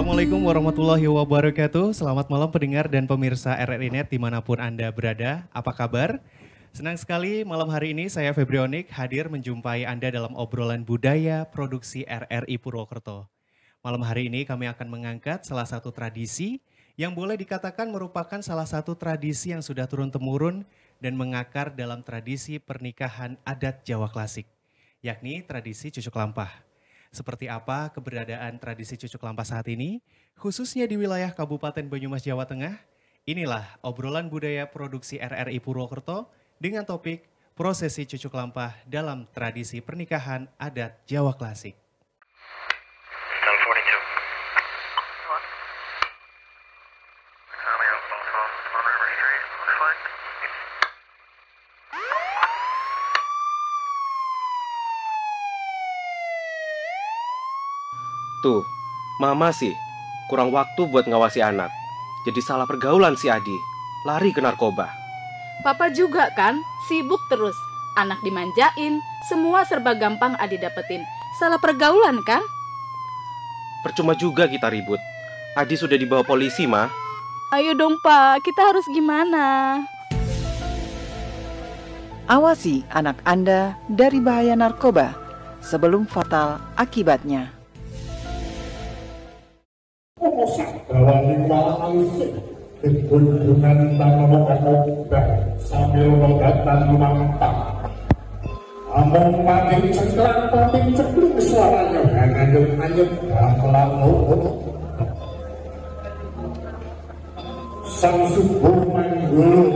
Assalamualaikum warahmatullahi wabarakatuh. Selamat malam pendengar dan pemirsa RRI Net dimanapun Anda berada. Apa kabar? Senang sekali malam hari ini saya Febrionik hadir menjumpai Anda dalam obrolan budaya produksi RRI Purwokerto. Malam hari ini kami akan mengangkat salah satu tradisi yang boleh dikatakan merupakan salah satu tradisi yang sudah turun-temurun dan mengakar dalam tradisi pernikahan adat Jawa klasik, yakni tradisi cucuk lampah. Seperti apa keberadaan tradisi cucuk lampah saat ini, khususnya di wilayah Kabupaten Banyumas, Jawa Tengah? Inilah obrolan budaya produksi RRI Purwokerto dengan topik prosesi cucuk lampah dalam tradisi pernikahan adat Jawa klasik. Tuh, mama sih kurang waktu buat ngawasi anak. Jadi salah pergaulan si Adi, lari ke narkoba. Papa juga kan, sibuk terus. Anak dimanjain, semua serba gampang Adi dapetin. Salah pergaulan kan? Percuma juga kita ribut. Adi sudah dibawa polisi, Ma. Ayo dong Pak, kita harus gimana? Awasi anak Anda dari bahaya narkoba sebelum fatal akibatnya. Bawani malang dengan tangan obah sambil mengatan mantap. Among makin cengklang makin cekluk suaranya hanyut-hanyut gamelan sang subuh manggulu.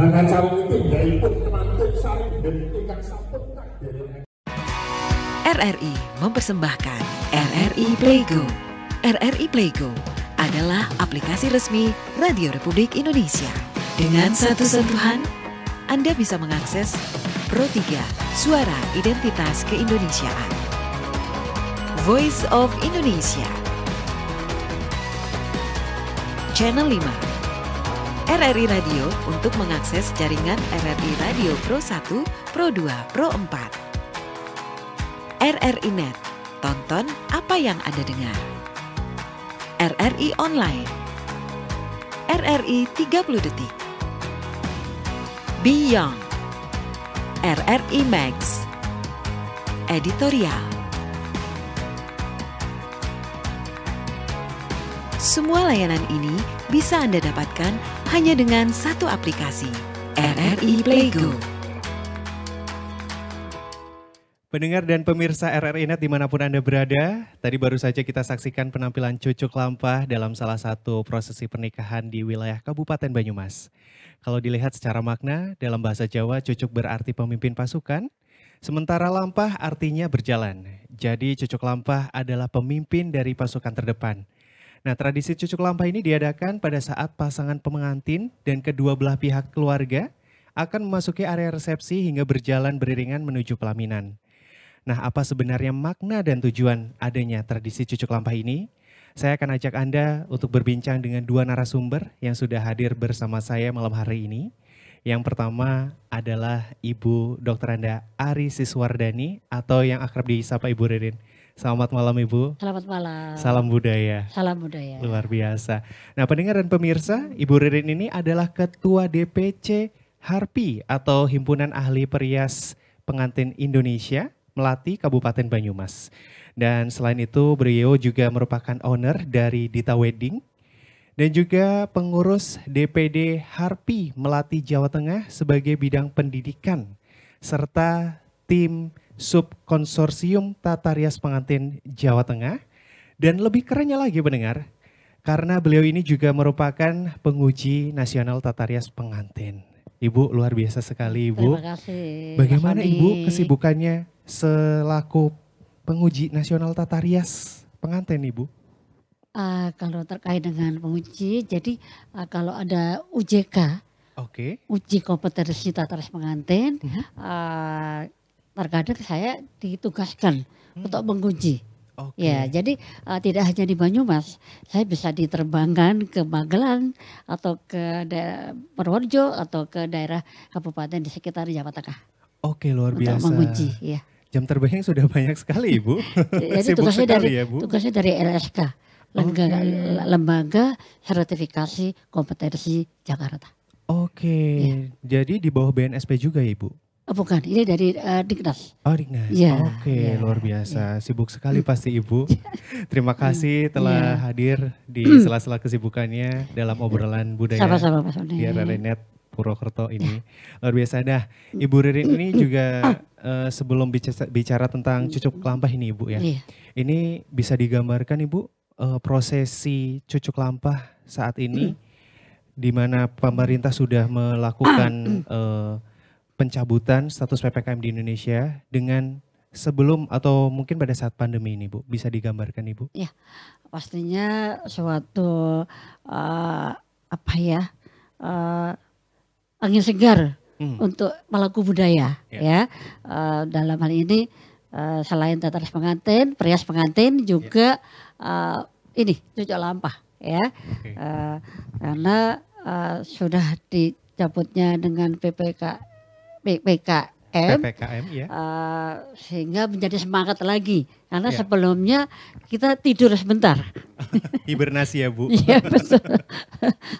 Anak calon itu yaipun temantuk sari dan tingkat sampun takdir. RRI mempersembahkan RRI Playgo. RRI Playgo adalah aplikasi resmi Radio Republik Indonesia. Dengan satu sentuhan, Anda bisa mengakses Pro 3 Suara Identitas Keindonesiaan, Voice of Indonesia, Channel 5, RRI Radio untuk mengakses jaringan RRI Radio Pro 1, Pro 2, Pro 4. RRI Net, tonton apa yang Anda dengar. RRI Online, RRI 30 Detik, Beyond, RRI Max, Editorial. Semua layanan ini bisa Anda dapatkan hanya dengan satu aplikasi, RRI Playgo. Pendengar dan pemirsa RRI Net dimanapun Anda berada, tadi baru saja kita saksikan penampilan cucuk lampah dalam salah satu prosesi pernikahan di wilayah Kabupaten Banyumas. Kalau dilihat secara makna, dalam bahasa Jawa cucuk berarti pemimpin pasukan, sementara lampah artinya berjalan. Jadi cucuk lampah adalah pemimpin dari pasukan terdepan. Nah, tradisi cucuk lampah ini diadakan pada saat pasangan pengantin dan kedua belah pihak keluarga akan memasuki area resepsi hingga berjalan beriringan menuju pelaminan. Nah, apa sebenarnya makna dan tujuan adanya tradisi cucuk lampah ini? Saya akan ajak Anda untuk berbincang dengan dua narasumber yang sudah hadir bersama saya malam hari ini. Yang pertama adalah Ibu Dr. Anda Ari Siswardani atau yang akrab disapa Ibu Ririn. Selamat malam Ibu. Selamat malam. Salam budaya. Salam budaya. Luar biasa. Nah, pendengar dan pemirsa, Ibu Ririn ini adalah Ketua DPC HARPI atau Himpunan Ahli Perias Pengantin Indonesia Melati Kabupaten Banyumas. Dan selain itu beliau juga merupakan owner dari Dita Wedding dan juga pengurus DPD HARPI Melati Jawa Tengah sebagai bidang pendidikan serta tim subkonsorsium Tata Rias Pengantin Jawa Tengah. Dan lebih kerennya lagi pendengar, karena beliau ini juga merupakan penguji nasional Tata Rias Pengantin. Ibu luar biasa sekali Ibu. Terima kasih. Bagaimana Mas Ibu kesibukannya selaku penguji nasional Tata Rias Pengantin Ibu? Kalau terkait dengan penguji, jadi kalau ada UJK, uji kompetensi Tata Rias Pengantin, terkadang saya ditugaskan untuk menguji. Ya, jadi tidak hanya di Banyumas, saya bisa diterbangkan ke Magelang atau ke Purworejo atau ke daerah kabupaten di sekitar Jawa Tengah. Oke, luar biasa. Untuk menguji, ya. jam terbangnya sudah banyak sekali Ibu. Jadi Sibuk tugasnya sekali dari ya Bu. tugasnya dari LSK, Lembaga Sertifikasi Kompetensi Jakarta. Oke, jadi di bawah BNSP juga ya Ibu? Oh, bukan, ini dari Dignas. Oh, Dignas. Ya, Oke, ya, luar biasa. Sibuk sekali pasti Ibu. Iya. Terima kasih telah hadir di sela-sela kesibukannya dalam obrolan budaya Sama-sama Mas Oni. di RRI.net Purwokerto ini. Luar biasa. Nah, Ibu Ririn ini juga sebelum bicara tentang cucuk lampah ini Ibu ya. Iya. Ini bisa digambarkan Ibu prosesi cucuk lampah saat ini di mana pemerintah sudah melakukan pencabutan status PPKM di Indonesia dengan sebelum atau mungkin pada saat pandemi ini Bu, bisa digambarkan Ibu? Ya, pastinya suatu angin segar untuk pelaku budaya ya. Dalam hal ini selain tataran pengantin, perias pengantin juga ini cucuk lampah ya. Karena sudah dicabutnya dengan PPKM ya. Sehingga menjadi semangat lagi karena sebelumnya kita tidur sebentar. Hibernasi ya Bu. Iya betul.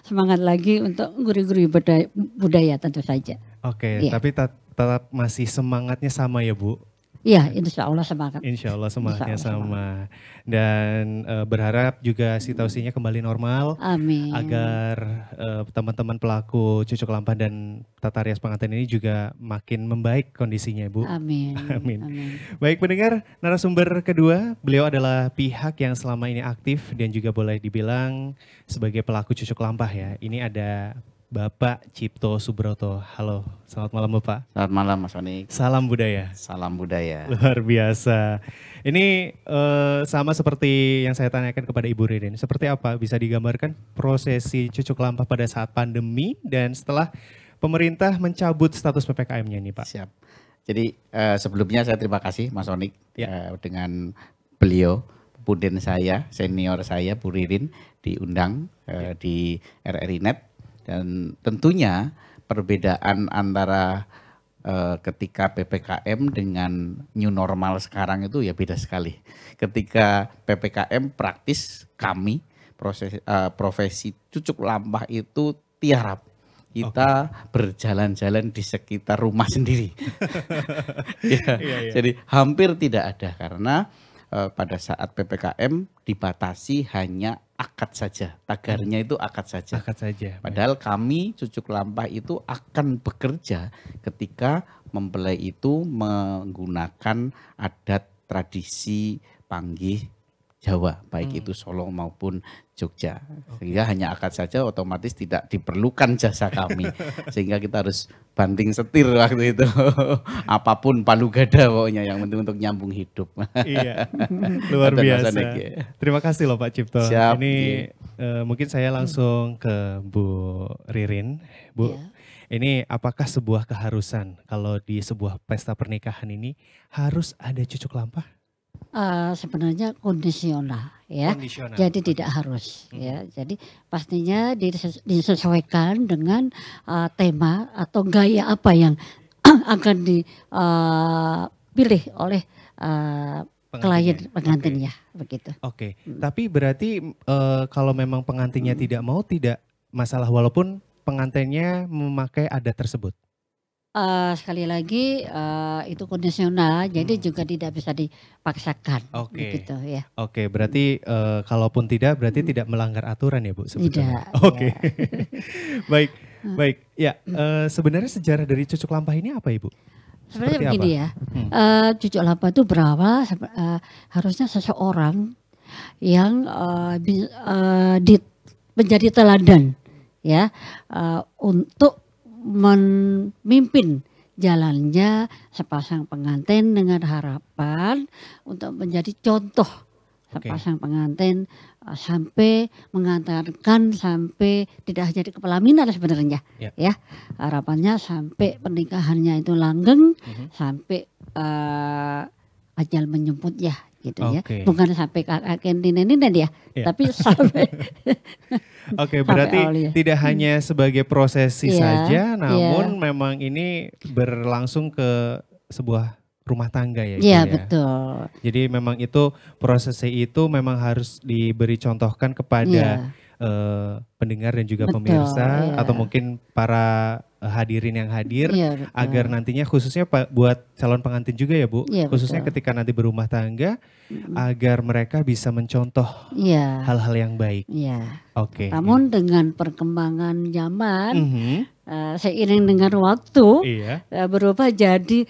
Semangat lagi untuk guru-guru budaya tentu saja. Oke, tapi tetap masih semangatnya sama ya Bu? Iya, insya Allah semangat. Insya Allah semangatnya sama. Dan berharap juga situasinya kembali normal. Amin. Agar teman-teman pelaku cucuk lampah dan tata rias pengantin ini juga makin membaik kondisinya Bu. Amin. Amin. Baik pendengar, narasumber kedua, beliau adalah pihak yang selama ini aktif dan juga boleh dibilang sebagai pelaku cucuk lampah ya. Ini ada Bapak Cipto Subroto. Halo, selamat malam Bapak. Selamat malam Mas Onik. Salam budaya. Salam budaya. Luar biasa. Ini sama seperti yang saya tanyakan kepada Ibu Ririn. Seperti apa bisa digambarkan prosesi cucuk lampah pada saat pandemi dan setelah pemerintah mencabut status PPKM-nya ini Pak? Siap. Jadi sebelumnya saya terima kasih Mas Onik dengan beliau, puden saya, senior saya Bu Ririn diundang di RRI.net. Dan tentunya perbedaan antara ketika PPKM dengan new normal sekarang itu ya beda sekali. Ketika PPKM praktis kami profesi cucuk lampah itu tiarap. Kita berjalan-jalan di sekitar rumah sendiri. Jadi hampir tidak ada karena pada saat PPKM dibatasi hanya akad saja, tagarnya itu akad saja. Akad saja. Padahal kami cucuk lampah itu akan bekerja ketika mempelai itu menggunakan adat tradisi panggih Jawa, baik itu Solo maupun Jogja. Sehingga hanya akad saja otomatis tidak diperlukan jasa kami. Sehingga kita harus banting setir waktu itu. Apapun palu gada pokoknya, yang penting untuk nyambung hidup. Iya, luar biasa. Terima kasih loh Pak Cipto. Siap, ini mungkin saya langsung ke Bu Ririn. Bu, ini apakah sebuah keharusan kalau di sebuah pesta pernikahan ini harus ada cucuk lampah? Sebenarnya kondisional ya, jadi tidak harus ya. Jadi pastinya disesuaikan dengan tema atau gaya apa yang akan dipilih oleh klien pengantinnya begitu. Oke. Tapi berarti kalau memang pengantinnya tidak mau, tidak masalah walaupun pengantinnya memakai adat tersebut. Sekali lagi itu kondisional, jadi juga tidak bisa dipaksakan. Begitu ya. Oke, berarti kalaupun tidak, berarti tidak melanggar aturan ya Bu? Sebetulnya. Tidak. Oke. Baik. Ya, sebenarnya sejarah dari cucuk lampah ini apa Ibu? Sebenarnya begini ya, cucuk lampah itu berawal harusnya seseorang yang menjadi teladan ya untuk memimpin jalannya sepasang pengantin dengan harapan untuk menjadi contoh sepasang pengantin sampai mengantarkan sampai tidak hanya di kepelaminan sebenarnya ya, harapannya sampai pernikahannya itu langgeng sampai ajal menjemput ya gitu ya, bukan sampai kakek nenek ya, tapi sampai berarti tidak hanya sebagai prosesi saja, namun memang ini berlangsung ke sebuah rumah tangga ya Ibu Iya, ya. betul. Jadi memang itu prosesnya itu memang harus diberi contohkan kepada Iya, pendengar dan juga betul. pemirsa Iya. atau mungkin para hadirin yang hadir Iya, betul. agar nantinya khususnya buat calon pengantin juga ya Bu, Iya, khususnya betul. ketika nanti berumah tangga Mm-mm. agar mereka bisa mencontoh Iya, hal-hal yang baik. iya. Oke. Namun dengan perkembangan zaman, Mhm. seiring dengan waktu, Iya. berubah jadi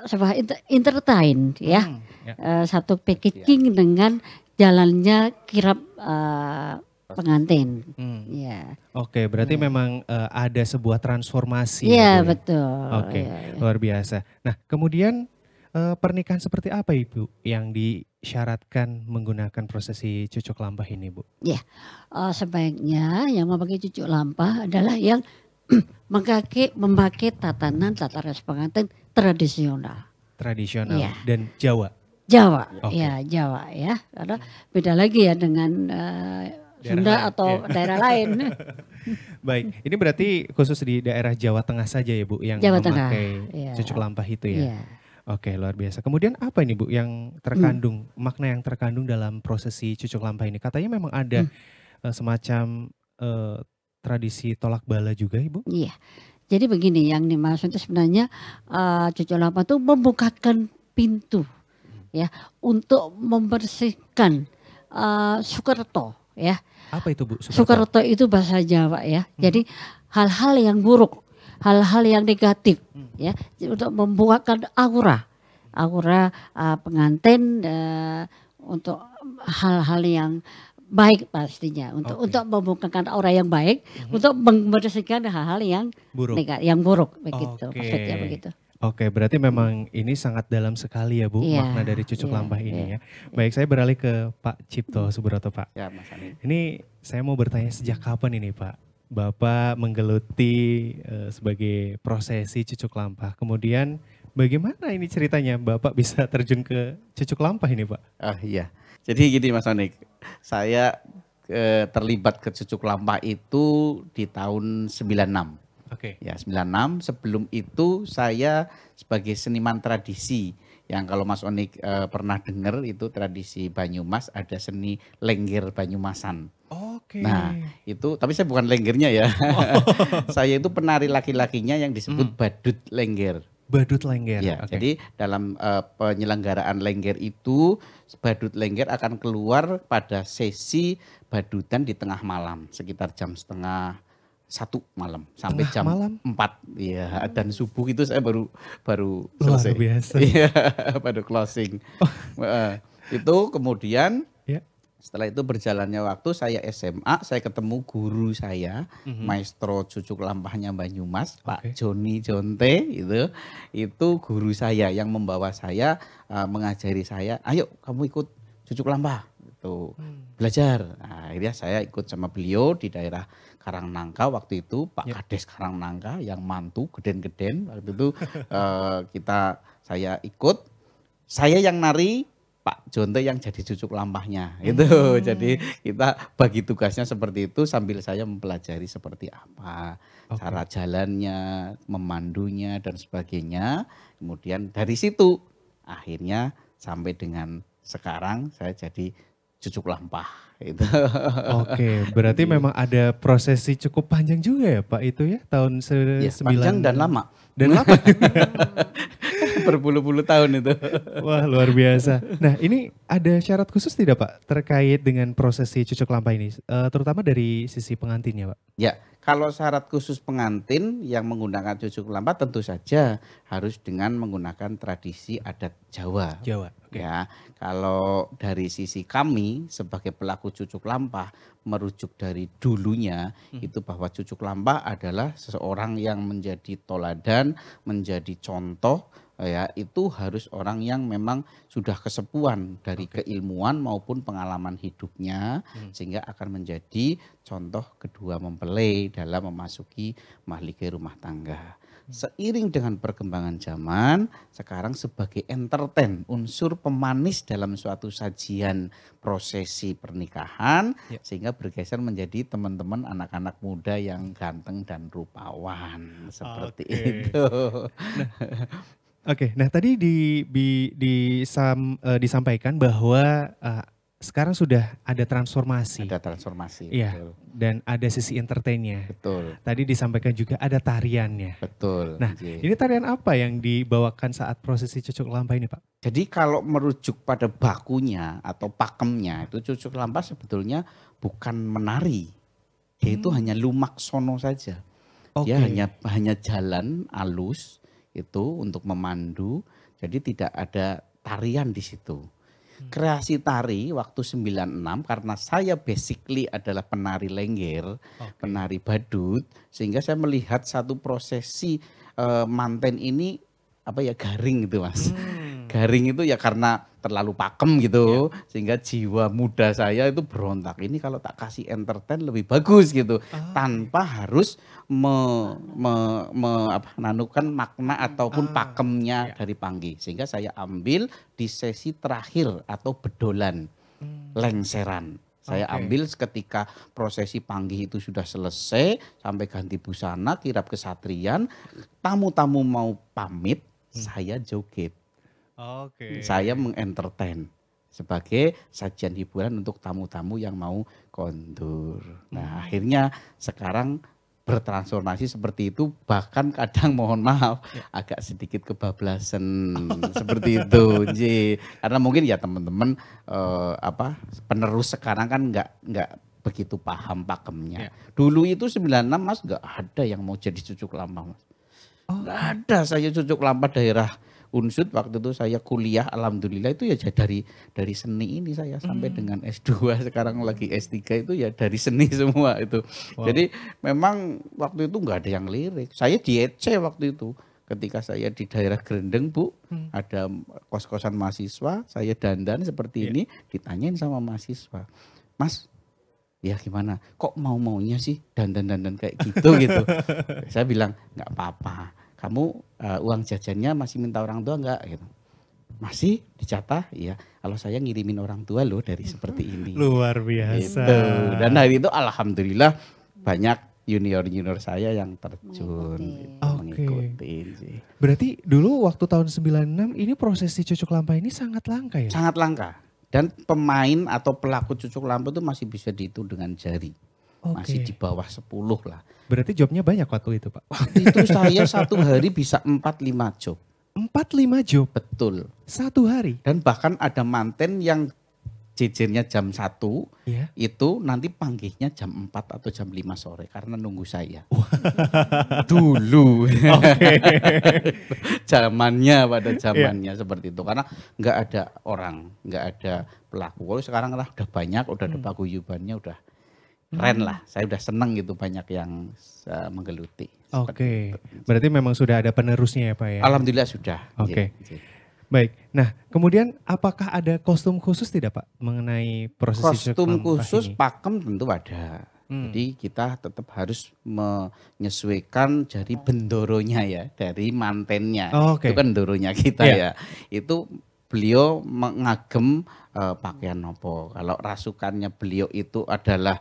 sebuah entertain ya. Ya. Satu packaging dengan jalannya kirap pengantin. Ya. Oke, berarti memang ada sebuah transformasi Iya, ya Bu ya? betul. Oke, Iya, iya. luar biasa. Nah, kemudian pernikahan seperti apa Ibu yang disyaratkan menggunakan prosesi cucuk lampah ini Bu? Sebaiknya yang memakai cucuk lampah adalah yang memakai tatanan pengantin tradisional Tradisional Iya. dan Jawa. Jawa. Oke. Ya, Jawa ya. Karena beda lagi ya dengan Sunda lain, atau iya. daerah lain. Baik, ini berarti khusus di daerah Jawa Tengah saja ya Bu yang Jawa Tengah, memakai iya. cucuk lampah itu ya? Iya. Oke, luar biasa. Kemudian apa ini Bu yang terkandung, makna yang terkandung dalam prosesi cucuk lampah ini? Katanya memang ada semacam tradisi tolak bala juga Ibu? Iya. Jadi begini, yang dimaksud itu sebenarnya cucuk lampah itu membukakan pintu ya untuk membersihkan Sukerto ya. Apa itu Bu? Sukerto itu bahasa Jawa ya. Jadi hal-hal yang buruk, hal-hal yang negatif ya, untuk membuatkan aura pengantin untuk hal-hal yang baik pastinya untuk membukakan aura yang baik, untuk membersihkan hal-hal yang Buruk. negatif, yang buruk begitu. Oke. Maksudnya begitu. Oke, berarti memang ini sangat dalam sekali ya Bu, Iya, makna dari cucuk iya, lampah ini iya. ya. Baik, saya beralih ke Pak Cipto Subroto Pak. Ya, Mas Ani. Ini saya mau bertanya sejak kapan ini Pak? Bapak menggeluti sebagai prosesi cucuk lampah. Kemudian bagaimana ini ceritanya Bapak bisa terjun ke cucuk lampah ini Pak? Oh iya. Jadi gini Mas Onik, saya terlibat ke cucuk lampah itu di tahun 96. Oke. Ya 96, sebelum itu saya sebagai seniman tradisi. Yang kalau Mas Onik pernah dengar itu tradisi Banyumas, ada seni Lengger Banyumasan. Oke. Nah itu, tapi saya bukan lenggernya ya. Saya itu penari laki-lakinya yang disebut badut lengger. Badut lengger. Ya, Oke. jadi dalam penyelenggaraan lengger itu, badut lengger akan keluar pada sesi badutan di tengah malam, sekitar jam 12:30 malam sampai Tengah jam malam? 4. Iya, dan subuh itu saya baru Luar selesai. biasa. Iya, baru closing. Itu kemudian Ya. setelah itu berjalannya waktu, saya SMA, saya ketemu guru saya, maestro cucuk lampahnya Banyumas, Pak Joni Jonte, itu guru saya yang membawa saya, mengajari saya, ayo kamu ikut cucuk lampah, gitu. Belajar. Nah, akhirnya saya ikut sama beliau di daerah Karangnangka waktu itu, Pak Kades Karangnangka yang mantu geden-geden waktu itu saya ikut, saya yang nari, Pak Jonte yang jadi cucuk lampahnya itu. Jadi kita bagi tugasnya seperti itu sambil saya mempelajari seperti apa cara jalannya, memandunya dan sebagainya. Kemudian dari situ akhirnya sampai dengan sekarang saya jadi cucuk lampah itu. Oke, berarti memang ada prosesi cukup panjang juga ya Pak itu ya tahun Ya, panjang dan lama. Dan lama. Berpuluh-puluh tahun itu. Wah, luar biasa. Nah, ini ada syarat khusus tidak Pak terkait dengan prosesi cucuk lampah ini, terutama dari sisi pengantinnya Pak? Ya, kalau syarat khusus pengantin yang menggunakan cucuk lampah tentu saja harus dengan menggunakan tradisi adat Jawa. Jawa. Oke. Ya, kalau dari sisi kami sebagai pelaku cucuk lampah merujuk dari dulunya itu bahwa cucuk lampah adalah seseorang yang menjadi toladan, menjadi contoh, ya itu harus orang yang memang sudah kesepuan dari keilmuan maupun pengalaman hidupnya sehingga akan menjadi contoh kedua mempelai dalam memasuki mahligai rumah tangga. Seiring dengan perkembangan zaman, sekarang sebagai entertain, unsur pemanis dalam suatu sajian prosesi pernikahan, sehingga bergeser menjadi teman-teman anak-anak muda yang ganteng dan rupawan, seperti itu. Oke, nah tadi disampaikan bahwa sekarang sudah ada transformasi. Ada transformasi. Iya, Betul. dan ada sisi entertainnya. Betul. Tadi disampaikan juga ada tariannya. Betul. Nah, ini tarian apa yang dibawakan saat prosesi cucuk lampah ini, Pak? Jadi kalau merujuk pada bakunya atau pakemnya, itu cucuk lampah sebetulnya bukan menari. Dia itu hanya lumak sono saja. Dia hanya jalan alus itu untuk memandu. Jadi tidak ada tarian di situ. Kreasi tari waktu 96 karena saya basically adalah penari lengger, penari badut, sehingga saya melihat satu prosesi manten ini garing gitu Mas. Garing itu ya karena terlalu pakem gitu, sehingga jiwa muda saya itu berontak. Ini kalau tak kasih entertain lebih bagus gitu, tanpa harus menanukan makna ataupun pakemnya dari panggi. Sehingga saya ambil di sesi terakhir atau bedolan, lengseran. Saya ambil ketika prosesi panggih itu sudah selesai, sampai ganti busana, kirap kesatrian, tamu-tamu mau pamit, saya joget. Saya mengentertain sebagai sajian hiburan untuk tamu-tamu yang mau kondur. Nah, akhirnya sekarang bertransformasi seperti itu, bahkan kadang mohon maaf agak sedikit kebablasan seperti itu. Karena mungkin ya teman-teman penerus sekarang kan nggak begitu paham pakemnya. Dulu itu 96 Mas nggak ada yang mau jadi cucuk lampah Mas. Nggak ada, saya cucuk lampah daerah Unsud waktu itu saya kuliah, alhamdulillah itu ya dari seni ini saya sampai dengan S2, sekarang lagi S3 itu ya dari seni semua itu. Jadi memang waktu itu nggak ada yang lirik. Saya di EC waktu itu ketika saya di daerah Grendeng Bu, ada kos-kosan mahasiswa, saya dandan seperti ini, ditanyain sama mahasiswa, Mas, ya gimana? Kok mau-maunya sih dandan-dandan kayak gitu gitu? Saya bilang nggak apa-apa. Kamu uang jajannya masih minta orang tua enggak gitu? Masih dicatat, iya. Kalau saya ngirimin orang tua loh dari seperti ini. Luar biasa. Gitu. Dan hari itu alhamdulillah banyak junior-junior saya yang terjun mengikuti sih. Berarti dulu waktu tahun 96 ini prosesi cucuk lampah ini sangat langka ya? Sangat langka. Dan pemain atau pelaku cucuk lampah itu masih bisa dihitung dengan jari. Masih di bawah 10 lah. Berarti jobnya banyak waktu itu Pak? Waktu itu saya satu hari bisa 4-5 job. 4-5 job? Betul. Satu hari? Dan bahkan ada manten yang jejernya jam 1, itu nanti panggihnya jam 4 atau jam 5 sore karena nunggu saya. Dulu. Zamannya seperti itu. Karena nggak ada orang, nggak ada pelaku. Kalau sekarang lah udah banyak, udah ada paguyubannya, udah keren lah, saya udah seneng gitu banyak yang menggeluti. Berarti memang sudah ada penerusnya ya Pak ya? Alhamdulillah sudah. Baik, nah kemudian apakah ada kostum khusus tidak Pak mengenai prosesi kostum khusus ini? pakem tentu ada. Jadi kita tetap harus menyesuaikan jari bendoronya ya dari mantennya. Itu kan bendoronya kita ya. Itu beliau mengagem pakaian nopo. Kalau rasukannya beliau itu adalah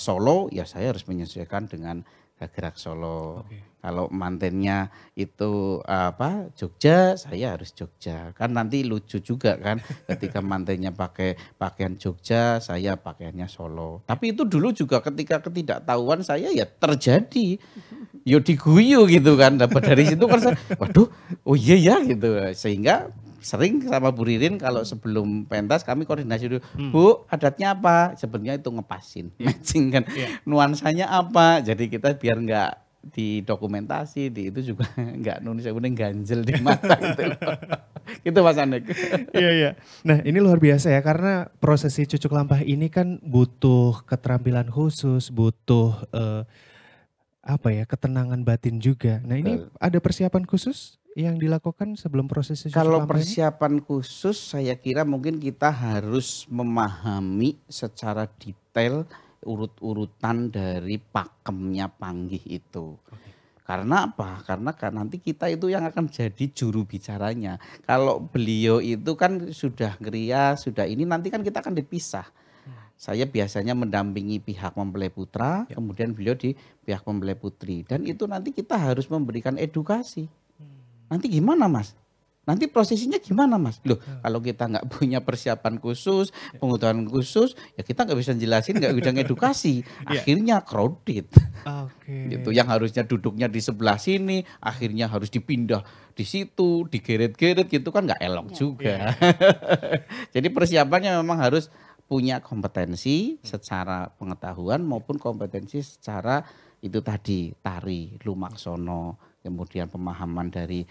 Solo, ya saya harus menyesuaikan dengan gerak Solo. Kalau mantennya itu Jogja, saya harus Jogja. Kan nanti lucu juga kan ketika mantennya pakai pakaian Jogja, saya pakaiannya Solo. Tapi itu dulu juga ketika ketidaktahuan saya ya terjadi. Yo diguyu gitu kan. Dapat dari situ kan saya, waduh, oh iya ya gitu. Sehingga sering sama Bu Ririn kalau sebelum pentas kami koordinasi dulu, Bu adatnya apa? Sebenarnya itu ngepasin, matching kan, nuansanya apa? Jadi kita biar nggak didokumentasi, itu juga nggak nulis yang ganjel di mata gitu. Gitu Mas Anek. Iya. Nah ini luar biasa ya karena prosesi cucuk lampah ini kan butuh keterampilan khusus, butuh ketenangan batin juga. Nah ini ada persiapan khusus yang dilakukan sebelum prosesi cucuk Kalau lampah persiapan khusus saya kira mungkin kita harus memahami secara detail urut-urutan dari pakemnya panggih itu. Karena apa? Karena nanti kita itu yang akan jadi juru bicaranya. Kalau beliau itu kan sudah ngerias, sudah ini nanti kan kita akan dipisah. Saya biasanya mendampingi pihak mempelai putra, kemudian beliau di pihak mempelai putri. Dan itu nanti kita harus memberikan edukasi. Nanti gimana Mas? Nanti prosesinya gimana Mas? Loh kalau kita nggak punya persiapan khusus, pengetahuan khusus, ya kita nggak bisa jelasin, nggak bisa ngedukasi. Akhirnya crowded. Gitu. Yang harusnya duduknya di sebelah sini, akhirnya harus dipindah di situ, digeret-geret gitu kan nggak elok juga. Jadi persiapannya memang harus punya kompetensi secara pengetahuan maupun kompetensi secara itu tadi tari, lumaksono, kemudian pemahaman dari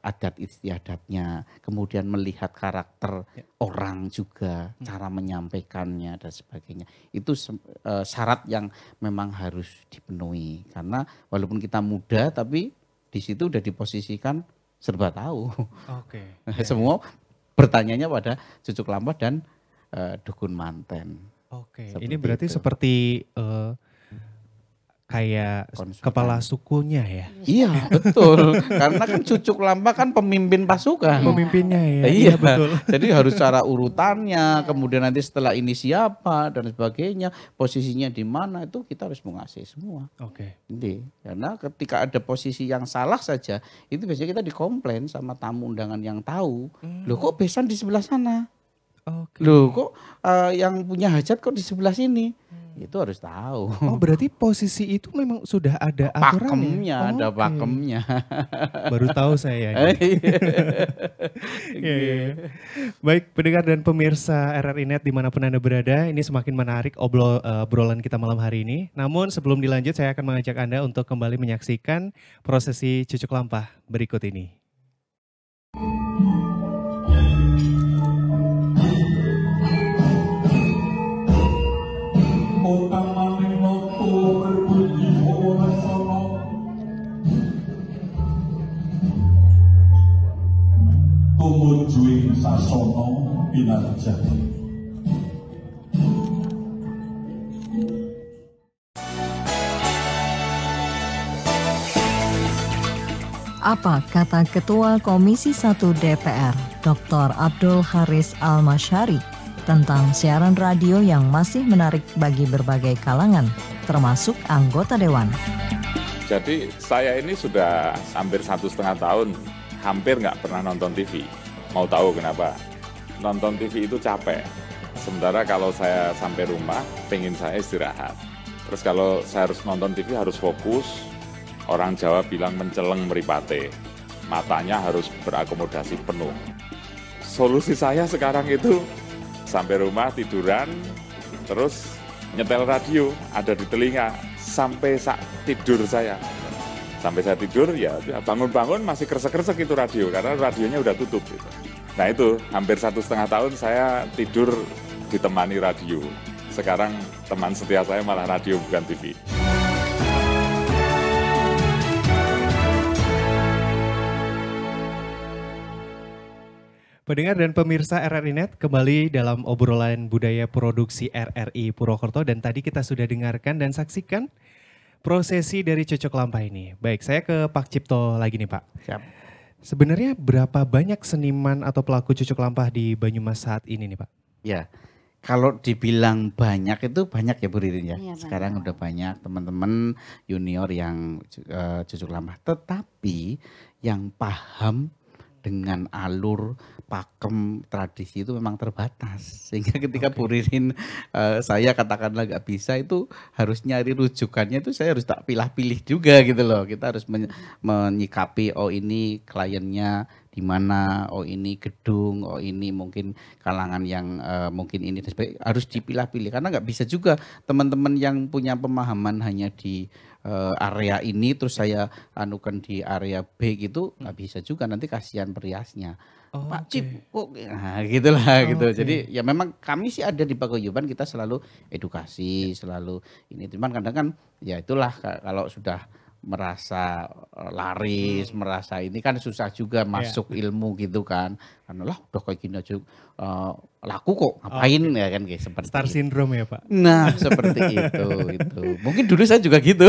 adat istiadatnya, kemudian melihat karakter orang juga, cara menyampaikannya dan sebagainya. Itu syarat yang memang harus dipenuhi karena walaupun kita muda tapi di situ udah diposisikan serba tahu. Semua bertanyanya pada Cucuk Lampah dan Dukun Manten. Ini berarti itu. Seperti kayak kepala sukunya ya? Iya betul, karena kan Cucuk Lampah kan pemimpin pasukan. Pemimpinnya ya? Iya betul. Jadi harus cara urutannya, kemudian nanti setelah ini siapa dan sebagainya, posisinya di mana itu kita harus menguasai semua. Jadi, karena ketika ada posisi yang salah saja, itu biasanya kita dikomplain sama tamu undangan yang tahu. Loh kok besan di sebelah sana? Loh kok yang punya hajat kok di sebelah sini? Itu harus tahu. Berarti posisi itu memang sudah ada aturannya? Ada pakemnya. Baru tahu saya. Baik pendengar dan pemirsa RRI Net dimanapun Anda berada, ini semakin menarik obrolan kita malam hari ini. Namun sebelum dilanjut saya akan mengajak Anda untuk kembali menyaksikan prosesi Cucuk Lampah berikut ini. Utang maning loto berbunyi oleh sono tumuju sasono pinarjan. Apa kata Ketua Komisi 1 DPR, Dr. Abdul Haris Al-Masyari, tentang siaran radio yang masih menarik bagi berbagai kalangan, termasuk anggota Dewan? Jadi saya ini sudah hampir 1,5 tahun, hampir nggak pernah nonton TV. Mau tahu kenapa? Nonton TV itu capek. Sementara kalau saya sampai rumah, pengen saya istirahat. Terus kalau saya harus nonton TV harus fokus, orang Jawa bilang menceleng meripate. Matanya harus berakomodasi penuh. Solusi saya sekarang itu sampai rumah tiduran, terus nyetel radio ada di telinga sampai tidur saya. Sampai saya tidur ya bangun-bangun masih kresek-kresek itu radio karena radionya udah tutup. Gitu. Nah itu hampir 1,5 tahun saya tidur ditemani radio. Sekarang teman setia saya malah radio bukan TV. Pendengar dan pemirsa RRI Net, kembali dalam obrolan budaya produksi RRI Purwokerto dan tadi kita sudah dengarkan dan saksikan prosesi dari Cucuk Lampah ini. Baik, saya ke Pak Cipto lagi nih Pak. Siap. Sebenarnya berapa banyak seniman atau pelaku Cucuk Lampah di Banyumas saat ini nih Pak? Ya, kalau dibilang banyak itu banyak ya Bu Ririn ya. Sekarang udah banyak teman-teman junior yang Cucuk Lampah. Tetapi yang paham dengan alur pakem tradisi itu memang terbatas sehingga ketika Bu Ririn saya katakanlah nggak bisa itu harus nyari rujukannya itu saya harus tak pilih-pilih juga gitu loh. Kita harus menyikapi oh ini kliennya di mana, oh ini gedung, oh ini mungkin kalangan yang mungkin ini harus dipilah-pilih karena nggak bisa juga teman-teman yang punya pemahaman hanya di area ini terus saya anukan di area B gitu nggak bisa juga nanti kasihan periasnya. Pak Cip kok gitulah gitu. Jadi ya memang kami sih ada di paguyuban kita selalu edukasi, selalu ini. Cuman kadang kan ya itulah kalau sudah merasa laris, merasa ini kan susah juga masuk ilmu gitu kan. Karena lah udah kayak gini aja laku kok ngapain ya kan kayak seperti Star syndrome ya Pak. Nah seperti itu. Mungkin dulu saya juga gitu.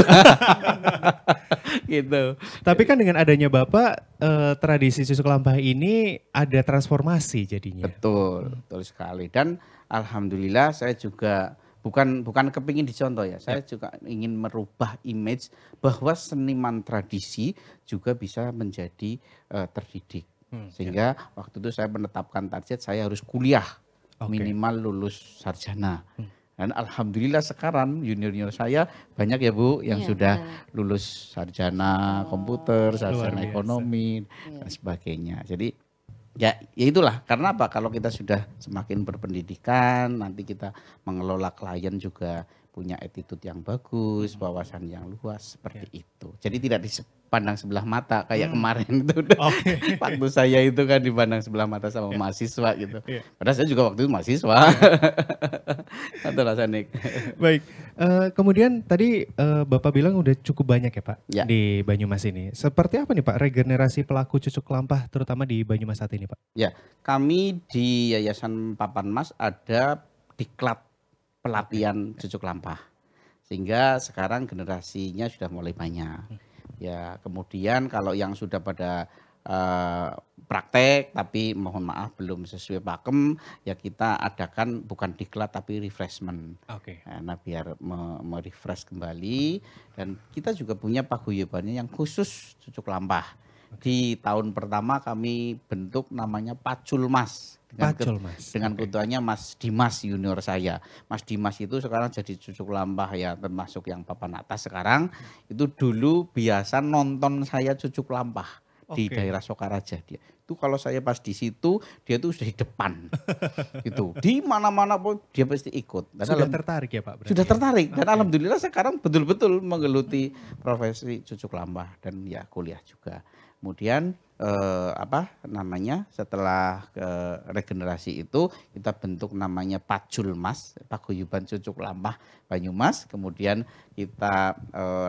Gitu. Tapi kan dengan adanya Bapak tradisi Cucuk Lampah ini ada transformasi jadinya. Betul sekali. Dan alhamdulillah saya juga bukan kepingin dicontoh ya. Saya juga ingin merubah image bahwa seniman tradisi juga bisa menjadi terdidik. Sehingga waktu itu saya menetapkan target saya harus kuliah minimal lulus sarjana. Dan alhamdulillah sekarang junior saya banyak ya Bu yang sudah lulus sarjana komputer, sarjana ekonomi dan sebagainya. Jadi ya itulah karena apa? Kalau kita sudah semakin berpendidikan, nanti kita mengelola klien juga punya attitude yang bagus, wawasan yang luas seperti itu. Jadi tidak dipandang sebelah mata kayak kemarin itu. Waktu saya itu kan dipandang sebelah mata sama mahasiswa gitu. Padahal saya juga waktu itu mahasiswa. Itu rasanya. Baik, kemudian tadi Bapak bilang udah cukup banyak ya Pak di Banyumas ini. Seperti apa nih Pak regenerasi pelaku cucuk lampah terutama di Banyumas saat ini Pak? Ya, kami di Yayasan Papan Mas ada diklat pelatihan cucuk lampah. Sehingga sekarang generasinya sudah mulai banyak. Ya, kemudian kalau yang sudah pada praktek tapi mohon maaf belum sesuai pakem, ya kita adakan bukan diklat tapi refreshment. Nah, biar merefresh kembali dan kita juga punya paguyubannya yang khusus cucuk lampah. Di tahun pertama kami bentuk namanya Pacul Mas. Dengan ketuanya Mas Dimas junior saya. Mas Dimas itu sekarang jadi cucuk lampah ya termasuk yang papan atas sekarang. Itu dulu biasa nonton saya cucuk lampah di daerah Sokaraja dia. Itu kalau saya pas di situ dia tuh sudah di depan. Gitu. Di mana-mana pun dia pasti ikut. Dan sudah tertarik ya Pak? Sudah tertarik dan alhamdulillah sekarang betul-betul menggeluti profesi cucuk lampah dan ya kuliah juga. Kemudian setelah regenerasi itu kita bentuk namanya Pacul Mas, Paguyuban Cucuk Lampah Banyumas. Kemudian kita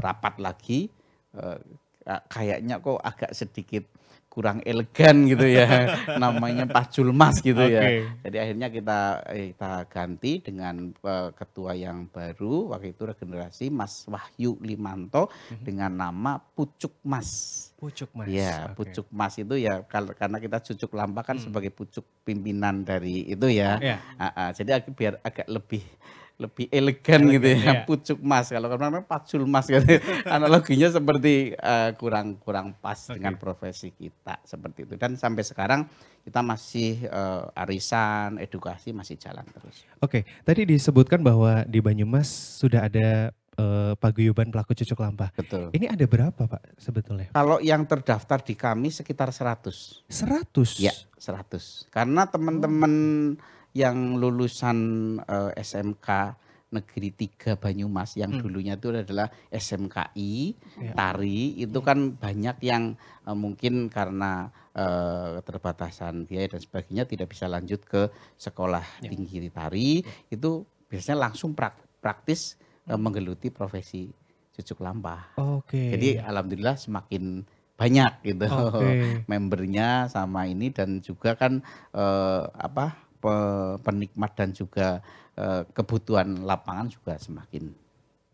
rapat lagi, kayaknya kok agak sedikit kurang elegan gitu ya, namanya Pacul Mas gitu ya. Jadi akhirnya kita ganti dengan ketua yang baru, waktu itu regenerasi Mas Wahyu Limanto dengan nama Pucuk Mas. Pucuk Mas. Ya, Pucuk Mas itu ya karena kita cucuk lampah kan sebagai pucuk pimpinan dari itu ya. Jadi biar agak lebih elegan gitu ya, Pucuk Mas. Kalau kemarin Pacul Mas gitu. Analoginya seperti kurang pas dengan profesi kita seperti itu. Dan sampai sekarang kita masih arisan, edukasi masih jalan terus. Tadi disebutkan bahwa di Banyumas sudah ada paguyuban pelaku cucuk lampah. Betul. Ini ada berapa Pak sebetulnya? Kalau yang terdaftar di kami sekitar 100. 100? Ya, 100. Karena teman-teman yang lulusan SMK Negeri 3 Banyumas yang dulunya itu adalah SMKI, Tari, itu kan banyak yang mungkin karena keterbatasan biaya dan sebagainya tidak bisa lanjut ke sekolah tinggi Tari, itu biasanya langsung praktis menggeluti profesi cucuk lampah. Jadi alhamdulillah semakin banyak gitu membernya sama ini dan juga kan penikmat dan juga kebutuhan lapangan juga semakin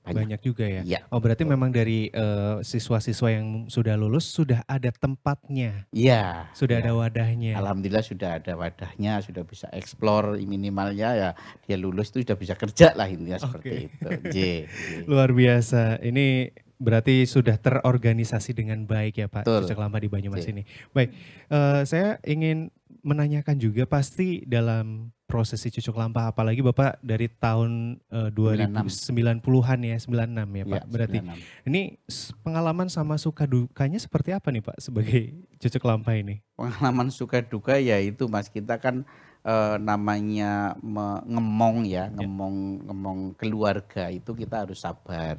banyak juga ya. Berarti betul. memang dari siswa-siswa yang sudah lulus sudah ada tempatnya. Iya. Sudah ada wadahnya. Alhamdulillah sudah ada wadahnya, sudah bisa eksplor minimalnya ya dia lulus itu sudah bisa kerja lah intinya seperti itu. Luar biasa. Ini berarti sudah terorganisasi dengan baik ya Pak cucuk lampah di Banyumas ini. Baik, saya ingin menanyakan juga pasti dalam prosesi cucuk lampah apalagi Bapak dari tahun 2090-an ya, 96 ya Pak. Berarti 96. Ini pengalaman sama suka dukanya seperti apa nih Pak sebagai cucuk lampah ini? Pengalaman suka duka ya itu Mas, kita kan namanya ngemong ya, ngemong keluarga itu kita harus sabar.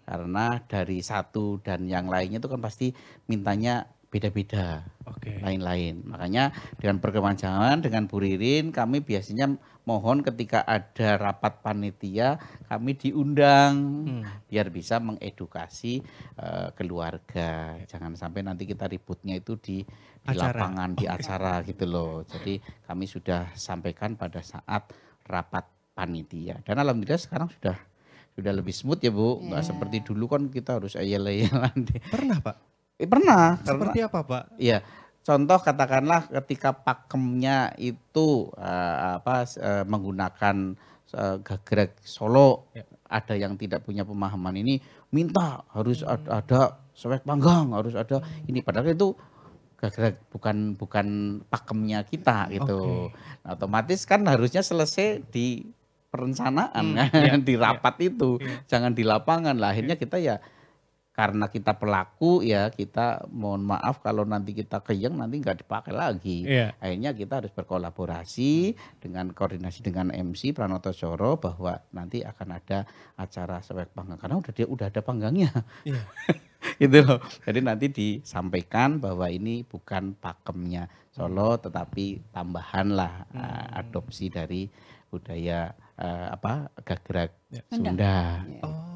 Karena dari satu dan yang lainnya itu kan pasti mintanya beda-beda, lain-lain. Makanya dengan perkembangan zaman, dengan Bu Ririn, kami biasanya mohon ketika ada rapat panitia, kami diundang biar bisa mengedukasi keluarga. Jangan sampai nanti kita ributnya itu di lapangan, di acara gitu loh. Jadi kami sudah sampaikan pada saat rapat panitia. Dan alhamdulillah sekarang sudah lebih smooth ya Bu, nggak seperti dulu kan kita harus ayel-ayelan. Pernah Pak? Pernah. Seperti apa Pak? Iya, contoh katakanlah ketika pakemnya itu menggunakan gagrek Solo, ada yang tidak punya pemahaman ini minta harus ada sewek panggang, harus ada ini. Padahal itu bukan pakemnya kita gitu. Nah, otomatis kan harusnya selesai di perencanaan kan, di rapat itu, jangan di lapangan lah. Akhirnya kita ya karena kita pelaku ya kita mohon maaf kalau nanti kita keyeng nanti nggak dipakai lagi. Akhirnya kita harus berkolaborasi dengan koordinasi dengan MC Pranoto Soro bahwa nanti akan ada acara sewek panggang karena udah ada panggangnya. Gitu loh. Jadi nanti disampaikan bahwa ini bukan pakemnya Solo tetapi tambahan lah adopsi dari budaya Gagrak Sunda.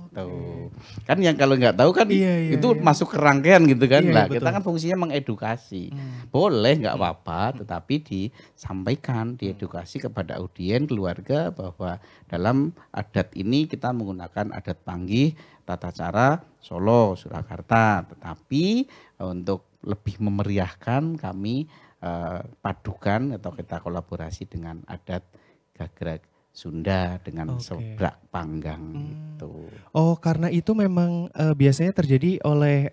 Tuh. Kan yang kalau nggak tahu kan itu masuk ke rangkaian gitu kan. Lah kita kan fungsinya mengedukasi. Boleh nggak apa-apa tetapi disampaikan, diedukasi kepada audien keluarga bahwa dalam adat ini kita menggunakan adat panggih tata cara Solo, Surakarta, tetapi untuk lebih memeriahkan kami padukan atau kita kolaborasi dengan adat Gagrak Sunda dengan sobrak panggang gitu. Oh, karena itu memang biasanya terjadi oleh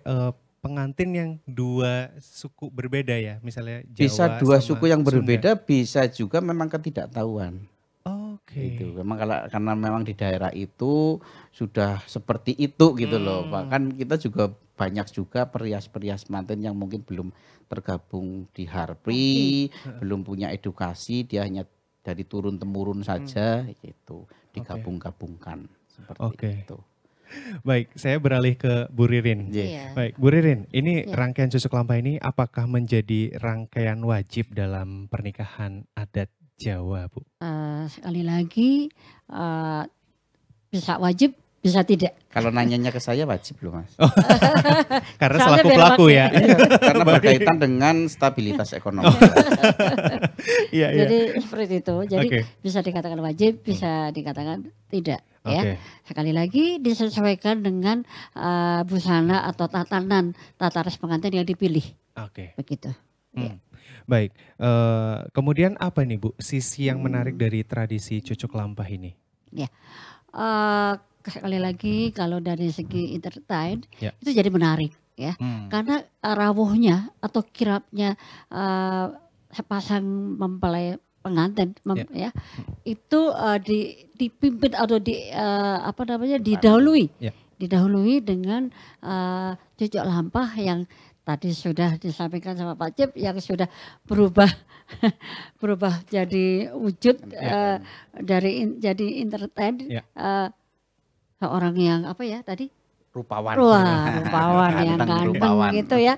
pengantin yang dua suku berbeda ya, misalnya Jawa bisa dua sama suku yang Sunda. berbeda, bisa juga memang ketidaktahuan. Oke. Gitu. Memang karena memang di daerah itu sudah seperti itu gitu loh. Bahkan kita juga banyak juga perias-perias manten yang mungkin belum tergabung di Harpri, belum punya edukasi, dia hanya dari turun temurun saja gitu, digabung-gabungkan seperti itu. Baik, saya beralih ke Bu Ririn. Baik, Bu Ririn, ini rangkaian Cucuk Lampah ini apakah menjadi rangkaian wajib dalam pernikahan adat Jawa, Bu? Sekali lagi bisa wajib, bisa tidak. Kalau nanyanya ke saya wajib loh Mas. Karena selaku pelaku ya. Karena berkaitan dengan stabilitas ekonomi. Jadi seperti itu. Jadi bisa dikatakan wajib, bisa dikatakan tidak. Ya, sekali lagi disesuaikan dengan busana atau tatanan tata ras pengantin yang dipilih. Begitu. Baik, kemudian apa nih Bu sisi yang menarik dari tradisi Cucuk Lampah ini? Ya, sekali lagi kalau dari segi entertain itu jadi menarik ya, karena rawuhnya atau kirapnya sepasang mempelai pengantin ya itu dipimpin atau didahului dengan Cucuk Lampah yang tadi sudah disampaikan sama Pak Cip yang sudah berubah jadi wujud jadi entertain seorang yang tadi rupawan yang ganteng gitu ya,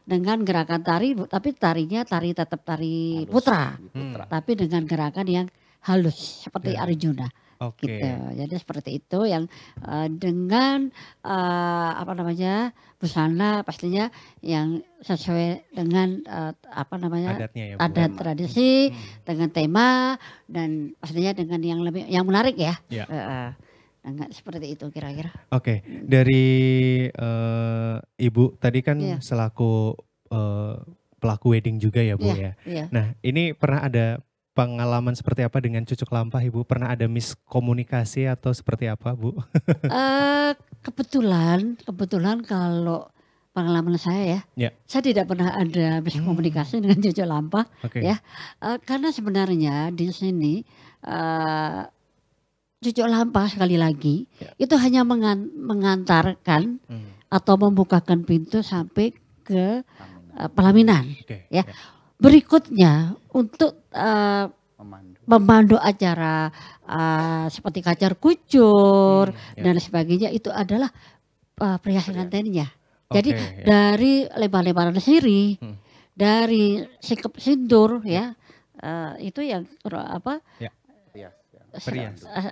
dengan gerakan tari, tapi tarinya tetap tari putra, tapi dengan gerakan yang halus seperti Arjuna. Gitu. Jadi seperti itu yang dengan busana pastinya yang sesuai dengan adatnya ya, Bu. Adat tradisi dengan tema dan pastinya dengan yang menarik ya. Seperti itu kira-kira. Dari Ibu tadi kan selaku pelaku wedding juga ya Bu ya. Nah ini pernah ada pengalaman seperti apa dengan Cucuk Lampah Ibu? Pernah ada miskomunikasi atau seperti apa Bu? Kebetulan kalau pengalaman saya saya tidak pernah ada miskomunikasi dengan Cucuk Lampah ya. Karena sebenarnya di sini Cucuk Lampah sekali lagi itu hanya mengantarkan atau membukakan pintu sampai ke pelaminan ya. Berikutnya untuk memandu acara seperti kacar kucur dan sebagainya itu adalah pria pengantinnya. Jadi dari lebar-lebaran sirih, dari sikap sindur ya, itu yang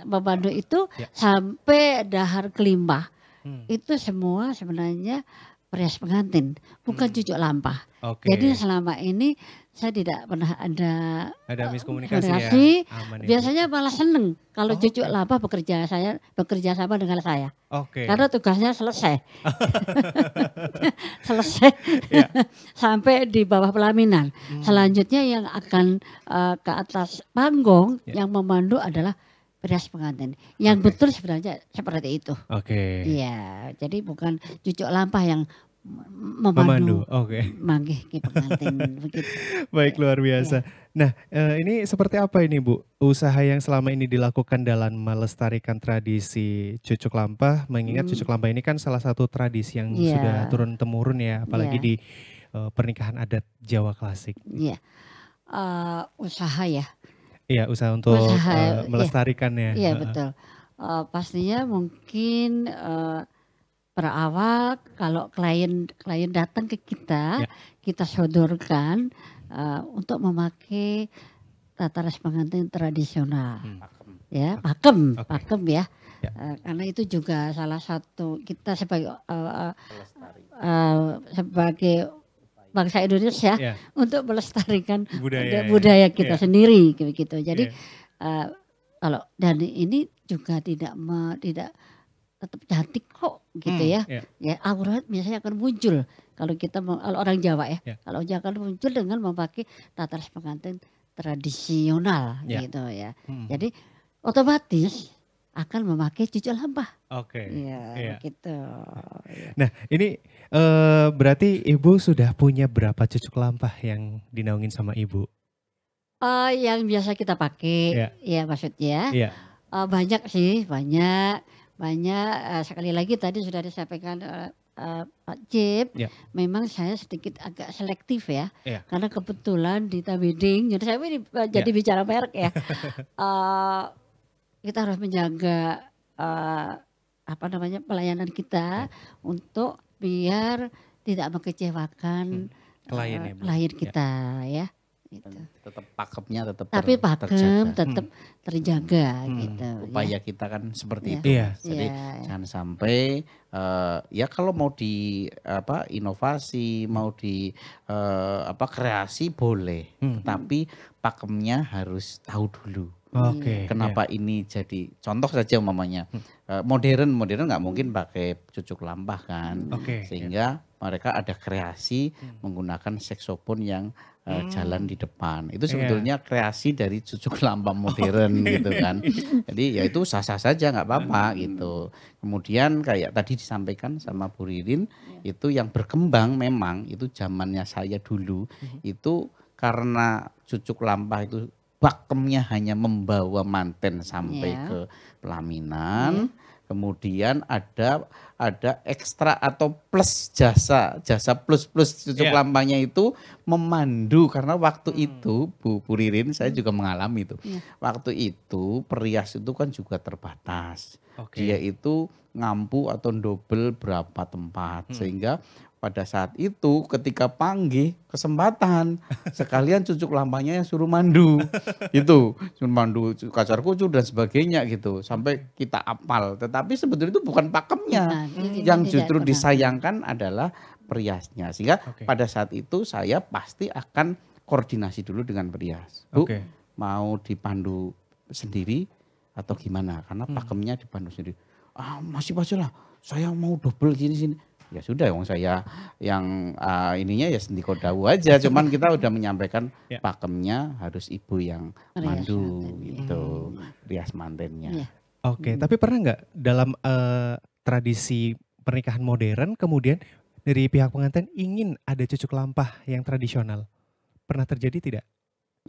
memandu itu sampai dahar kelimbah. Itu semua sebenarnya perias pengantin, bukan Cucuk Lampah. Jadi selama ini saya tidak pernah ada miskomunikasi ya. Biasanya malah seneng kalau Cucuk Lampah bekerja sama dengan saya. Karena tugasnya selesai. Sampai di bawah pelaminan. Selanjutnya yang akan ke atas panggung yang memandu adalah perias pengantin. Yang betul sebenarnya seperti itu. Iya, jadi bukan Cucuk Lampah yang memandu. Oke. Manggih ki pengantin begitu. Baik, luar biasa. Nah, ini seperti apa ini Bu? Usaha yang selama ini dilakukan dalam melestarikan tradisi cucuk lampah, mengingat cucuk lampah ini kan salah satu tradisi yang sudah turun-temurun ya, apalagi di pernikahan adat Jawa klasik. Iya. Usaha ya. Iya, usaha untuk melestarikannya. Iya, betul. Pastinya mungkin berawal kalau klien datang ke kita, kita sodorkan untuk memakai tata rias pengantin tradisional. Ya, pakem ya. Karena itu juga salah satu kita sebagai bangsa Indonesia untuk melestarikan budaya kita sendiri gitu. Jadi kalau dan ini juga tidak tetap cantik kok gitu ya. Ya aurat biasanya akan muncul kalau kita kalau orang Jawa ya. Kalau jangan muncul dengan memakai tata rias pengantin tradisional gitu ya. Jadi otomatis akan memakai cucuk lampah. Oke. Iya, gitu. Nah, ini berarti Ibu sudah punya berapa cucuk lampah yang dinaungin sama Ibu? Yang biasa kita pakai, ya maksudnya. Banyak sih, banyak. Sekali lagi tadi sudah disampaikan Pak Cip, memang saya sedikit agak selektif ya, karena kebetulan di Tabiding, jadi saya ini jadi bicara merek ya, kita harus menjaga pelayanan kita untuk biar tidak mengecewakan klien kita ya. Gitu. Tetap pakemnya tapi pakem tetap terjaga gitu. Upaya kita kan seperti itu. Jadi jangan sampai ya kalau mau di inovasi, mau di kreasi boleh, tapi pakemnya harus tahu dulu. Kenapa ini jadi contoh saja umpamanya modern nggak mungkin pakai cucuk lampah kan, sehingga mereka ada kreasi menggunakan saksofon yang jalan di depan. Itu sebetulnya kreasi dari cucuk lampah modern gitu kan. Jadi ya itu sah-sah saja nggak apa-apa gitu. Kemudian kayak tadi disampaikan sama Bu Ririn, itu yang berkembang memang itu zamannya saya dulu itu karena cucuk lampah itu pakemnya hanya membawa manten sampai ke pelaminan. Kemudian ada ekstra atau plus jasa plus cucuk lampahnya itu memandu, karena waktu itu Bu Ririn saya juga mengalami itu. Waktu itu perias itu kan juga terbatas. Dia itu ngampu atau double berapa tempat, sehingga pada saat itu ketika panggih kesempatan sekalian cucuk lampahnya yang suruh mandu itu, suruh mandu kacar kucur dan sebagainya gitu sampai kita apal. Tetapi sebetulnya itu bukan pakemnya, yang justru disayangkan adalah periasnya. Sehingga pada saat itu saya pasti akan koordinasi dulu dengan perias. Bu, mau dipandu sendiri atau gimana? Karena pakemnya dipandu sendiri. Masih aja lah, saya mau double sini. Ya sudah, saya yang ininya ya sendiko dawu aja. Cuman kita udah menyampaikan pakemnya harus ibu yang mandu gitu, rias mantennya. Tapi pernah nggak dalam tradisi pernikahan modern kemudian dari pihak pengantin ingin ada cucuk lampah yang tradisional? Pernah terjadi tidak?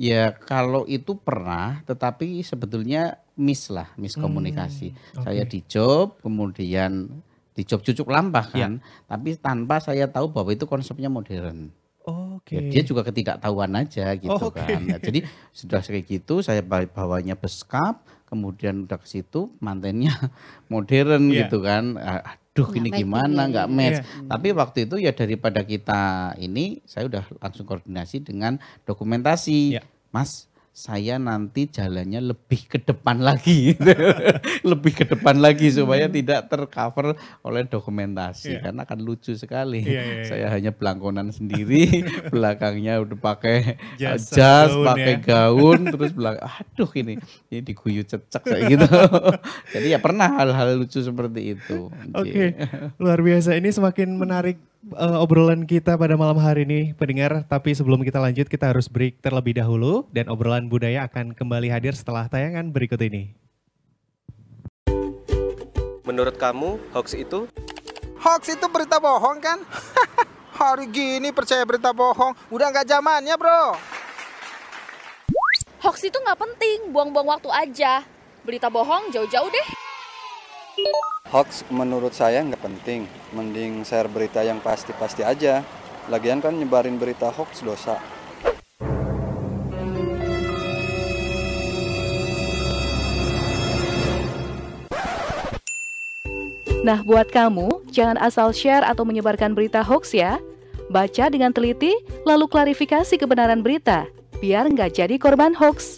Ya kalau itu pernah, tetapi sebetulnya miskomunikasi. Saya di job, kemudian di job cucuk lampah kan, tapi tanpa saya tahu bahwa itu konsepnya modern. Ya, dia juga ketidaktahuan aja gitu kan. Nah, jadi sudah kayak gitu saya bawanya beskap, kemudian udah ke situ mantennya modern gitu kan. Aduh ini gimana nggak match. Tapi waktu itu ya daripada kita ini, saya udah langsung koordinasi dengan dokumentasi. Mas, saya nanti jalannya lebih ke depan lagi, lebih ke depan lagi supaya tidak tercover oleh dokumentasi, karena akan lucu sekali. Saya hanya belangkonan sendiri, belakangnya udah pakai jas, pakai gaun, terus aduh ini diguyu cecek kayak gitu. Jadi ya pernah hal-hal lucu seperti itu. Luar biasa. Ini semakin menarik obrolan kita pada malam hari ini, pendengar. Tapi sebelum kita lanjut, kita harus break terlebih dahulu. Dan obrolan budaya akan kembali hadir setelah tayangan berikut ini. Menurut kamu, hoax itu? Hoax itu berita bohong kan? Hari gini percaya berita bohong, udah nggak zamannya bro. Hoax itu nggak penting, buang-buang waktu aja. Berita bohong jauh-jauh deh. Hoax menurut saya nggak penting, mending share berita yang pasti-pasti aja. Lagian kan nyebarin berita hoax dosa. Nah, buat kamu, jangan asal share atau menyebarkan berita hoax ya. Baca dengan teliti, lalu klarifikasi kebenaran berita, biar nggak jadi korban hoax.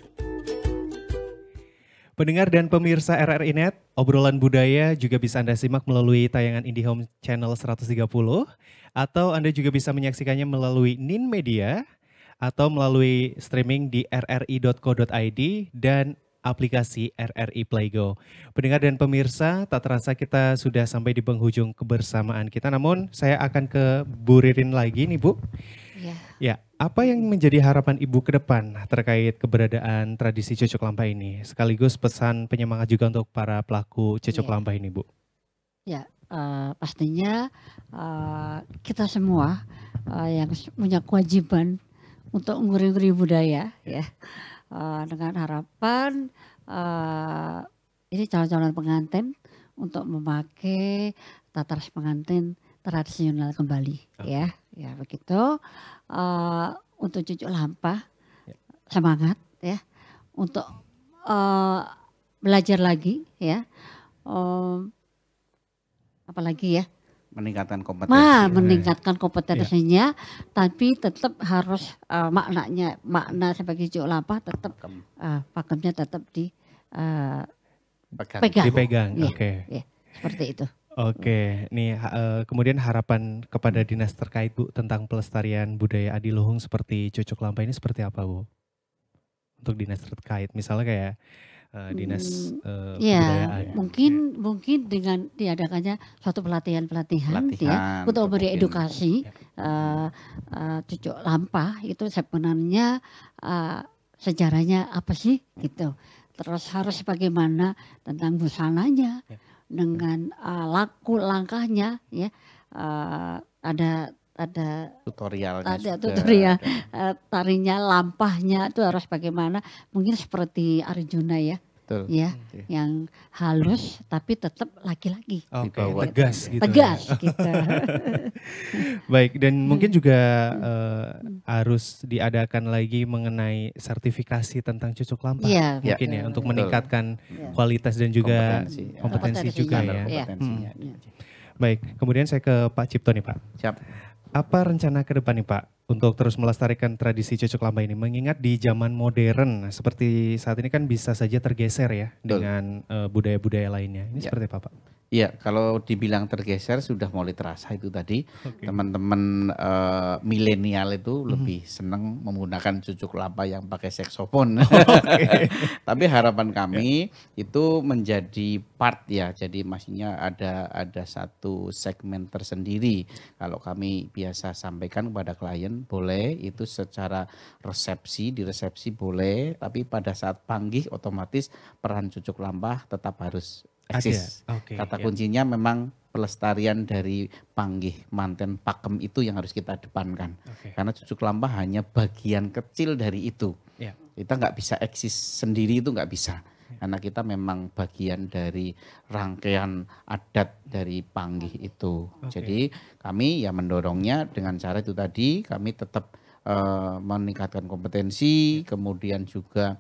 Pendengar dan pemirsa RRI Net, obrolan budaya juga bisa Anda simak melalui tayangan IndiHome Channel 130, atau Anda juga bisa menyaksikannya melalui Nin Media, atau melalui streaming di rri.co.id dan aplikasi RRI Playgo. Pendengar dan pemirsa, tak terasa kita sudah sampai di penghujung kebersamaan kita. Namun saya akan ke Bu Ririn lagi nih Bu. Ya, apa yang menjadi harapan Ibu ke depan terkait keberadaan tradisi Cucuk Lampah ini? Sekaligus pesan penyemangat juga untuk para pelaku Cucuk Lampah ini Bu. Ya, pastinya kita semua yang punya kewajiban untuk nguri-nguri budaya ya. Dengan harapan ini calon-calon pengantin untuk memakai tata rias pengantin tradisional kembali ya begitu. Untuk Cucuk Lampah semangat ya untuk belajar lagi ya, apalagi ya meningkatkan kompetensi. Meningkatkan kompetensinya, tapi tetap harus makna sebagai Cucuk Lampah tetap pakemnya tetap dipegang. Ya, Oke. ya, seperti itu. Oke, nih kemudian harapan kepada dinas terkait Bu tentang pelestarian budaya adiluhung seperti Cucuk Lampah ini seperti apa Bu? Untuk dinas terkait, misalnya kayak dinas kebudayaan. Mungkin dengan diadakannya suatu pelatihan ya, untuk memberi edukasi Cucuk Lampah itu sebenarnya sejarahnya apa sih gitu. Terus harus bagaimana tentang busananya, dengan laku langkahnya ya, ada tutorialnya tutorial tarinya, lampahnya itu harus bagaimana, mungkin seperti Arjuna ya. Betul. Ya, yang halus tapi tetap laki-laki. Oke, tegas gitu. Tegas gitu. Baik, dan mungkin juga harus diadakan lagi mengenai sertifikasi tentang Cucuk Lampah mungkin ya untuk meningkatkan kualitas dan juga kompetensi juga ya. Baik, kemudian saya ke Pak Cipto nih Pak. Siap. Apa rencana ke depan nih Pak untuk terus melestarikan tradisi Cucuk Lampah ini? Mengingat di zaman modern seperti saat ini kan bisa saja tergeser ya dengan budaya-budaya lainnya. Ini seperti apa Pak? Iya, kalau dibilang tergeser sudah mulai terasa itu tadi. Teman-teman milenial itu lebih senang menggunakan Cucuk Lampah yang pakai saksofon. Tapi harapan kami itu menjadi part ya. Jadi maksudnya ada satu segmen tersendiri. Kalau kami biasa sampaikan kepada klien, boleh itu secara di resepsi boleh, tapi pada saat panggih otomatis peran Cucuk Lampah tetap harus eksis. Kata kuncinya memang pelestarian dari panggih manten pakem itu yang harus kita depankan. Karena Cucuk Lampah hanya bagian kecil dari itu. Kita nggak bisa eksis sendiri, itu nggak bisa. Karena kita memang bagian dari rangkaian adat dari panggih itu. Jadi kami ya mendorongnya dengan cara itu tadi, kami tetap meningkatkan kompetensi, kemudian juga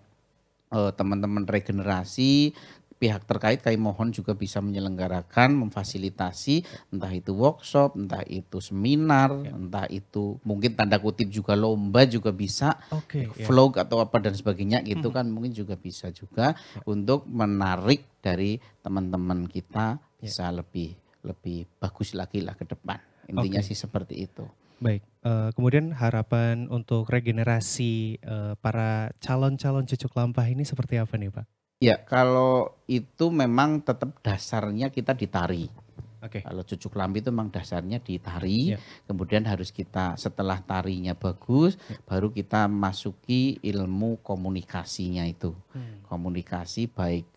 teman-teman regenerasi, pihak terkait kami mohon juga bisa menyelenggarakan, memfasilitasi entah itu workshop, entah itu seminar, entah itu mungkin tanda kutip juga lomba juga bisa, vlog atau apa dan sebagainya gitu kan mungkin juga bisa juga untuk menarik dari teman-teman kita bisa lebih bagus lagi lah ke depan. Intinya sih seperti itu. Baik, kemudian harapan untuk regenerasi para calon-calon Cucuk Lampah ini seperti apa nih Pak? Ya, kalau itu memang tetap dasarnya kita ditari. Kalau cucuk lambe itu memang dasarnya di tari, kemudian harus kita setelah tarinya bagus, baru kita masuki ilmu komunikasinya itu. Komunikasi baik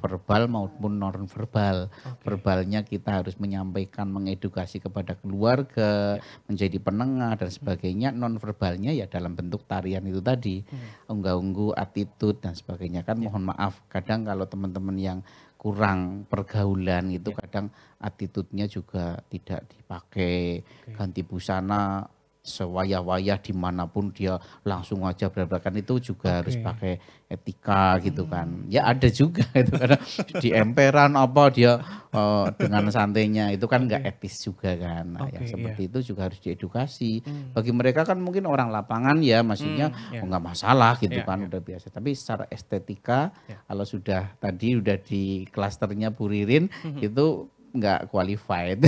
verbal maupun non verbal. Verbalnya kita harus menyampaikan, mengedukasi kepada keluarga, menjadi penengah dan sebagainya. Non verbalnya ya dalam bentuk tarian itu tadi, unggah-ungguh, attitude dan sebagainya. Kan mohon maaf, kadang kalau teman-teman yang kurang pergaulan itu kadang attitude-nya juga tidak dipakai, ganti busana sewayah-wayah dimanapun dia langsung aja berberakan, itu juga harus pakai etika gitu kan. Ya ada juga itu kadang di emperan apa dia dengan santainya itu kan nggak etis juga kan. Nah, yang seperti itu juga harus diedukasi. Bagi mereka kan mungkin orang lapangan ya maksudnya nggak masalah gitu kan, udah biasa. Tapi secara estetika kalau sudah tadi udah di klasternya Bu Ririn itu nggak qualified.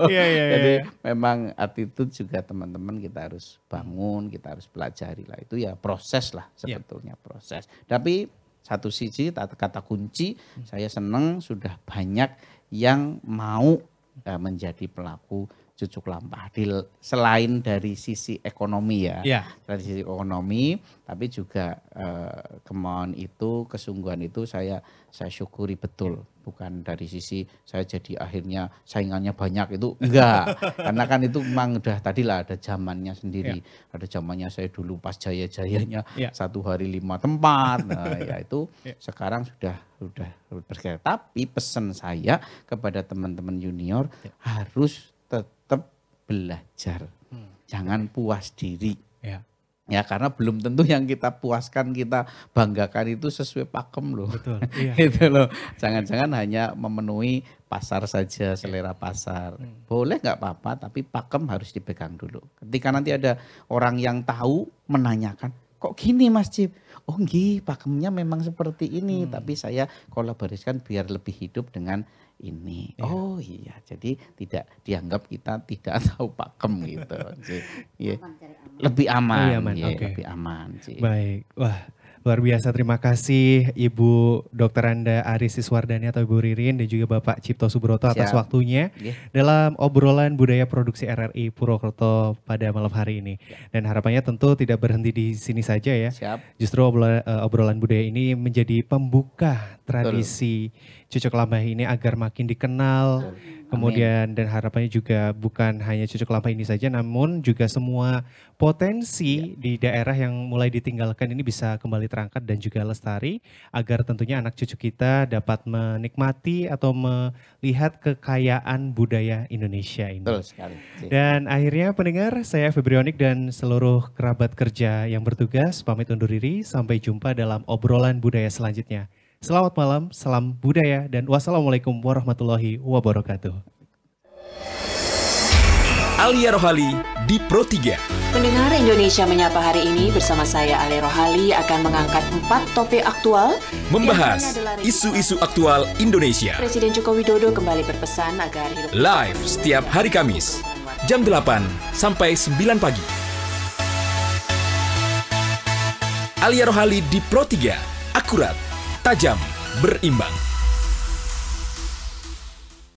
Jadi memang attitude juga teman-teman kita harus bangun, kita harus pelajari lah. Itu ya proses lah sebetulnya proses. Tapi satu sisi kata kunci saya senang sudah banyak yang mau menjadi pelaku cucuk lampah. Selain dari sisi ekonomi dari sisi ekonomi, tapi juga kemauan itu, kesungguhan itu saya syukuri betul. Bukan dari sisi saya jadi akhirnya saingannya banyak, itu enggak. Karena kan itu memang udah tadilah ada zamannya sendiri. Ada zamannya saya dulu pas jaya-jayanya 1 hari 5 tempat. Nah, ya itu sekarang sudah bergerak. Tapi pesan saya kepada teman-teman junior harus tetap belajar. Jangan puas diri. Ya karena belum tentu yang kita puaskan, kita banggakan itu sesuai pakem loh. Betul. Itu loh. Jangan-jangan hanya memenuhi pasar saja, selera pasar. Boleh nggak apa-apa, tapi pakem harus dipegang dulu. Ketika nanti ada orang yang tahu menanyakan, kok gini Mas Cip? Oh nggih, pakemnya memang seperti ini, tapi saya kolaborasikan biar lebih hidup dengan ini. Oh iya, jadi tidak dianggap kita tidak tahu pakem gitu. Lebih aman, lebih aman. Baik, wah luar biasa, terima kasih Ibu Dr. Anda Aris Siswardani atau Ibu Ririn dan juga Bapak Cipto Subroto atas waktunya dalam obrolan budaya produksi RRI Purwokerto pada malam hari ini. Dan harapannya tentu tidak berhenti di sini saja ya. Justru obrolan budaya ini menjadi pembuka tradisi cucuk lampah ini agar makin dikenal. Kemudian dan harapannya juga bukan hanya cucuk lampah ini saja, namun juga semua potensi di daerah yang mulai ditinggalkan ini bisa kembali terangkat dan juga lestari, agar tentunya anak cucu kita dapat menikmati atau melihat kekayaan budaya Indonesia ini. Betul sekali. Dan akhirnya pendengar, saya Febrionik dan seluruh kerabat kerja yang bertugas pamit undur diri, sampai jumpa dalam obrolan budaya selanjutnya. Selamat malam, salam budaya, dan wassalamualaikum warahmatullahi wabarakatuh. Alia Rohali di Pro 3. Pendengar Indonesia Menyapa hari ini bersama saya Alia Rohali akan mengangkat 4 topik aktual. Membahas isu-isu aktual Indonesia. Presiden Joko Widodo kembali berpesan agar hidup live setiap hari Kamis, jam 8 sampai 9 pagi. Alia Rohali di Pro 3, akurat, tajam, berimbang.